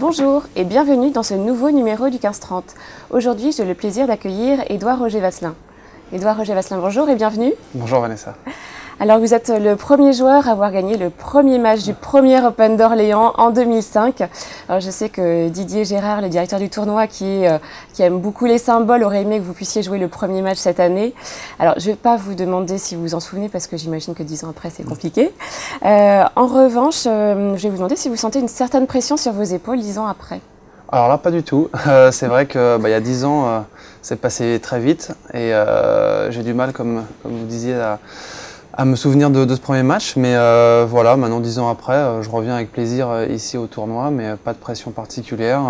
Bonjour et bienvenue dans ce nouveau numéro du 15-30. Aujourd'hui, j'ai le plaisir d'accueillir Édouard Roger Vasselin. Édouard Roger Vasselin, bonjour et bienvenue. Bonjour Vanessa. Alors vous êtes le premier joueur à avoir gagné le premier match du premier Open d'Orléans en 2005. Alors je sais que Didier Gérard, le directeur du tournoi, qui aime beaucoup les symboles, aurait aimé que vous puissiez jouer le premier match cette année. Alors je ne vais pas vous demander si vous vous en souvenez parce que j'imagine que 10 ans après c'est compliqué. En revanche, je vais vous demander si vous sentez une certaine pression sur vos épaules 10 ans après. Alors là, pas du tout. C'est vrai qu'il y a 10 ans, c'est passé très vite et j'ai du mal, comme vous disiez, à me souvenir de ce premier match. Mais voilà, maintenant 10 ans après, je reviens avec plaisir ici au tournoi, mais pas de pression particulière.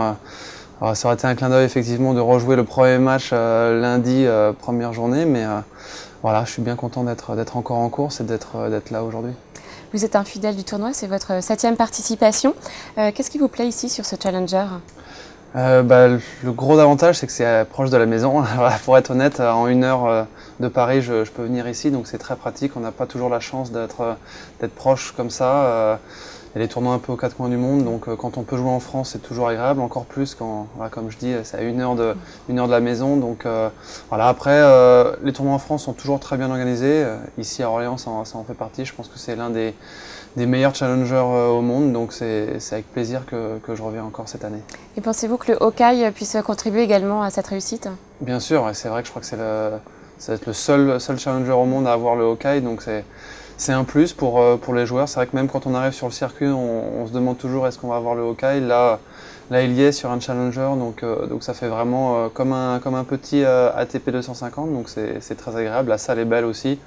Alors, ça aurait été un clin d'œil effectivement de rejouer le premier match lundi, première journée, mais voilà, je suis bien content d'être encore en course et d'être là aujourd'hui. Vous êtes un fidèle du tournoi, c'est votre 7e participation. Qu'est-ce qui vous plaît ici sur ce Challenger ? Le gros avantage, c'est que c'est proche de la maison. Pour être honnête, en 1 heure de Paris, je peux venir ici, donc c'est très pratique. On n'a pas toujours la chance d'être proche comme ça. Il y a les tournois un peu aux 4 coins du monde, donc quand on peut jouer en France, c'est toujours agréable. Encore plus quand, comme je dis, c'est à 1 heure de la maison. Donc voilà. Après, les tournois en France sont toujours très bien organisés. Ici à Orléans, ça en fait partie. Je pense que c'est l'un des meilleurs challengers au monde, donc c'est avec plaisir que je reviens encore cette année. Et pensez-vous que le Hawkeye puisse contribuer également à cette réussite ? Bien sûr, et c'est vrai que je crois que ça va être le seul challenger au monde à avoir le Hawkeye, donc c'est un plus pour les joueurs. C'est vrai que même quand on arrive sur le circuit, on se demande toujours est-ce qu'on va avoir le Hawkeye. Là il y est sur un challenger, donc ça fait vraiment comme un petit ATP 250, donc c'est très agréable. La salle est belle aussi.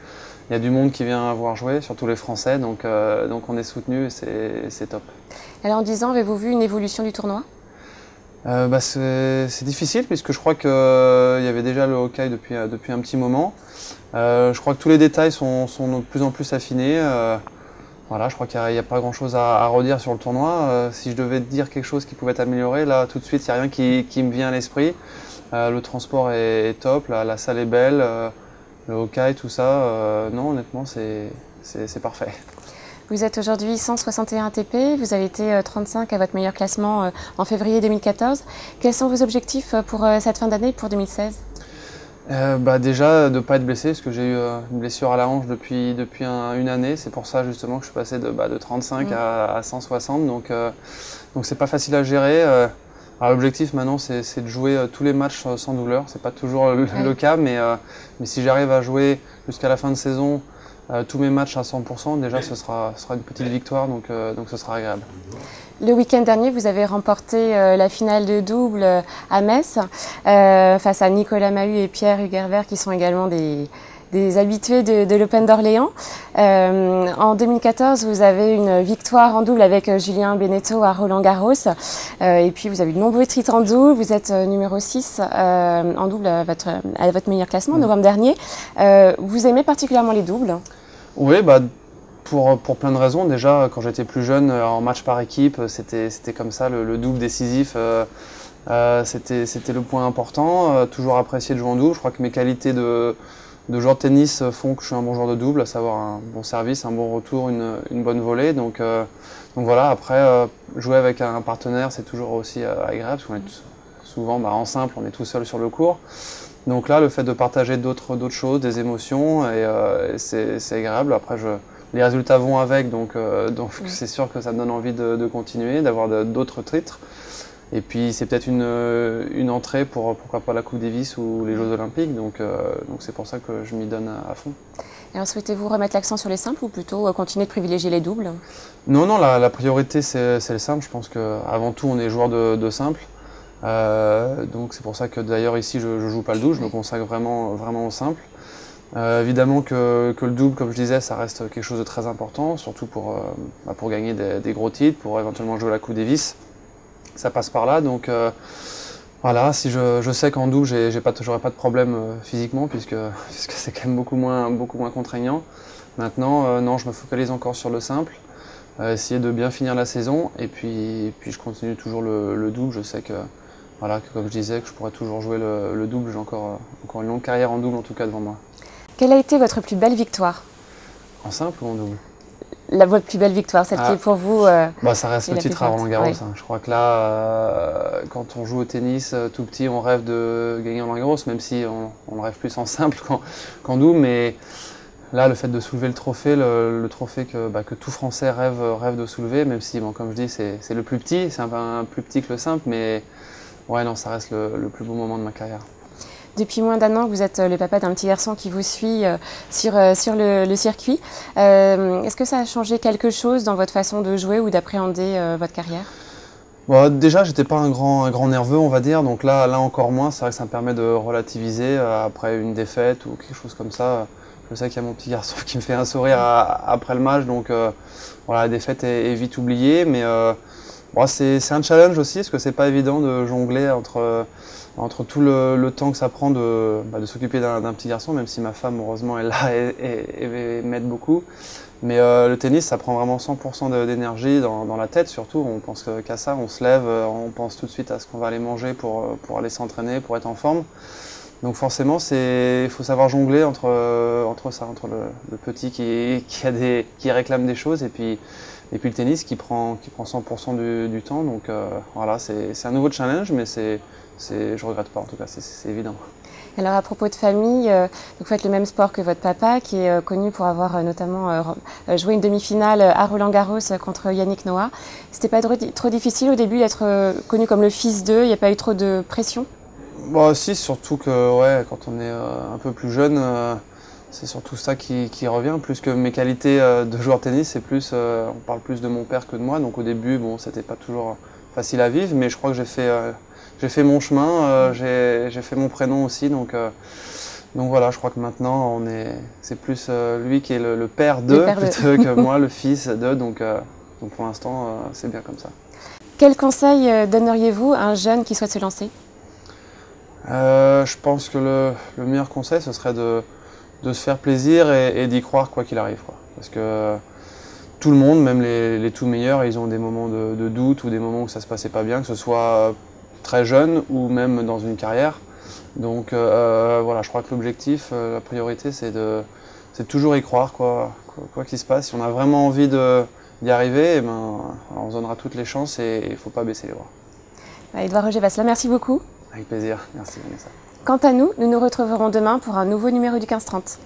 Il y a du monde qui vient voir jouer, surtout les Français, donc on est soutenu et c'est top. Alors en 10 ans, avez-vous vu une évolution du tournoi ? C'est difficile puisque je crois qu'il y avait déjà le Hawkeye depuis un petit moment. Je crois que tous les détails sont de plus en plus affinés. Voilà, je crois qu'il n'y a pas grand-chose à redire sur le tournoi. Si je devais dire quelque chose qui pouvait être amélioré, là tout de suite, il n'y a rien qui me vient à l'esprit. Le transport est top, la salle est belle. Le Hawkeye, tout ça, non, honnêtement, c'est parfait. Vous êtes aujourd'hui 161 ATP, vous avez été 35 à votre meilleur classement en février 2014. Quels sont vos objectifs pour cette fin d'année, pour 2016 ? Déjà, de ne pas être blessé, parce que j'ai eu une blessure à la hanche depuis une année. C'est pour ça justement que je suis passé de 35 à 160, donc c'est pas facile à gérer. L'objectif maintenant, c'est de jouer tous les matchs sans douleur. C'est pas toujours le cas, mais si j'arrive à jouer jusqu'à la fin de saison tous mes matchs à 100%, déjà ce sera une petite victoire, donc ce sera agréable. Le week-end dernier, vous avez remporté la finale de double à Metz face à Nicolas Mahut et Pierre Hugerbert, qui sont également des habitués de l'Open d'Orléans. En 2014, vous avez une victoire en double avec Julien Benneteau à Roland-Garros. Et puis, vous avez de nombreux titres en double. Vous êtes numéro 6 en double à votre meilleur classement en novembre dernier. Vous aimez particulièrement les doubles ? Oui, pour plein de raisons. Déjà, quand j'étais plus jeune, en match par équipe, c'était comme ça, le double décisif. C'était le point important. Toujours apprécié de jouer en double. Je crois que mes qualités de joueur de tennis font que je suis un bon joueur de double, à savoir un bon service, un bon retour, une bonne volée. Donc voilà, après, jouer avec un partenaire, c'est toujours aussi agréable, parce qu'on est souvent en simple, on est tout seul sur le court. Donc là, le fait de partager d'autres choses, des émotions, c'est agréable. Après, les résultats vont avec, donc c'est sûr que ça me donne envie de continuer, d'avoir d'autres titres. Et puis c'est peut-être une entrée pour pourquoi pas la Coupe Davis ou les Jeux Olympiques, donc c'est pour ça que je m'y donne à fond. Alors souhaitez-vous remettre l'accent sur les simples ou plutôt continuer de privilégier les doubles ? Non, la priorité c'est le simple. Je pense qu'avant tout on est joueur de simple. Donc c'est pour ça que d'ailleurs ici je joue pas le double, je me consacre vraiment au simple. Évidemment que le double, comme je disais, ça reste quelque chose de très important, surtout pour gagner des gros titres, pour éventuellement jouer la Coupe Davis. Ça passe par là, donc voilà, si je sais qu'en double j'aurai pas de problème physiquement puisque c'est quand même beaucoup moins contraignant. Maintenant, non, je me focalise encore sur le simple, essayer de bien finir la saison et puis je continue toujours le double. Je sais que voilà, comme je disais, que je pourrais toujours jouer le double. J'ai encore une longue carrière en double en tout cas devant moi. Quelle a été votre plus belle victoire ? En simple ou en double ? votre plus belle victoire, celle qui est pour vous ça reste le titre à Roland-Garros. Oui. Je crois que là, quand on joue au tennis tout petit, on rêve de gagner Roland-Garros, même si on le rêve plus en simple qu'en double. Mais là, le fait de soulever le trophée, le trophée que tout Français rêve de soulever, même si, comme je dis, c'est le plus petit, c'est un peu plus petit que le simple, mais ouais, non, ça reste le plus beau moment de ma carrière. Depuis moins d'1 an, vous êtes le papa d'un petit garçon qui vous suit sur le circuit. Est-ce que ça a changé quelque chose dans votre façon de jouer ou d'appréhender votre carrière? Déjà, j'étais pas un grand nerveux, on va dire, donc là encore moins. C'est vrai que ça me permet de relativiser après une défaite ou quelque chose comme ça. Je sais qu'il y a mon petit garçon qui me fait un sourire après le match, donc voilà, la défaite est vite oubliée. Mais c'est un challenge aussi, parce que c'est pas évident de jongler entre tout le temps que ça prend de s'occuper d'un petit garçon, même si ma femme, heureusement, est là et m'aide beaucoup. Mais le tennis, ça prend vraiment 100% d'énergie dans la tête, surtout. On pense qu'à ça, on se lève, on pense tout de suite à ce qu'on va aller manger pour aller s'entraîner, pour être en forme. Donc forcément, il faut savoir jongler entre ça, entre le petit qui réclame des choses et puis le tennis qui prend 100% du temps. Donc voilà, c'est un nouveau challenge, mais je regrette pas en tout cas, c'est évident. Alors à propos de famille, vous faites le même sport que votre papa qui est connu pour avoir notamment joué une demi-finale à Roland-Garros contre Yannick Noah. C'était pas trop difficile au début d'être connu comme le fils d'eux? Il n'y a pas eu trop de pression? Si, surtout que quand on est un peu plus jeune, c'est surtout ça qui revient. Plus que mes qualités de joueur de tennis, on parle plus de mon père que de moi. Donc au début, c'était pas toujours facile à vivre, mais je crois que j'ai fait mon chemin, j'ai fait mon prénom aussi. Donc voilà, je crois que maintenant, c'est plus lui qui est le père d'eux plutôt que moi, le fils d'eux. Donc pour l'instant, c'est bien comme ça. Quel conseil donneriez-vous à un jeune qui souhaite se lancer? Je pense que le meilleur conseil, ce serait de se faire plaisir et d'y croire quoi qu'il arrive, quoi. Parce que tout le monde, même les tout meilleurs, ils ont des moments de doute ou des moments où ça se passait pas bien, que ce soit très jeune ou même dans une carrière. Donc voilà, je crois que l'objectif, la priorité, c'est de toujours y croire, quoi qu'il se passe. Si on a vraiment envie d'y arriver, on se donnera toutes les chances et il ne faut pas baisser les bras. Edouard Roger Vasselin, merci beaucoup. Avec plaisir, merci Vanessa. Quant à nous, nous nous retrouverons demain pour un nouveau numéro du 15-30.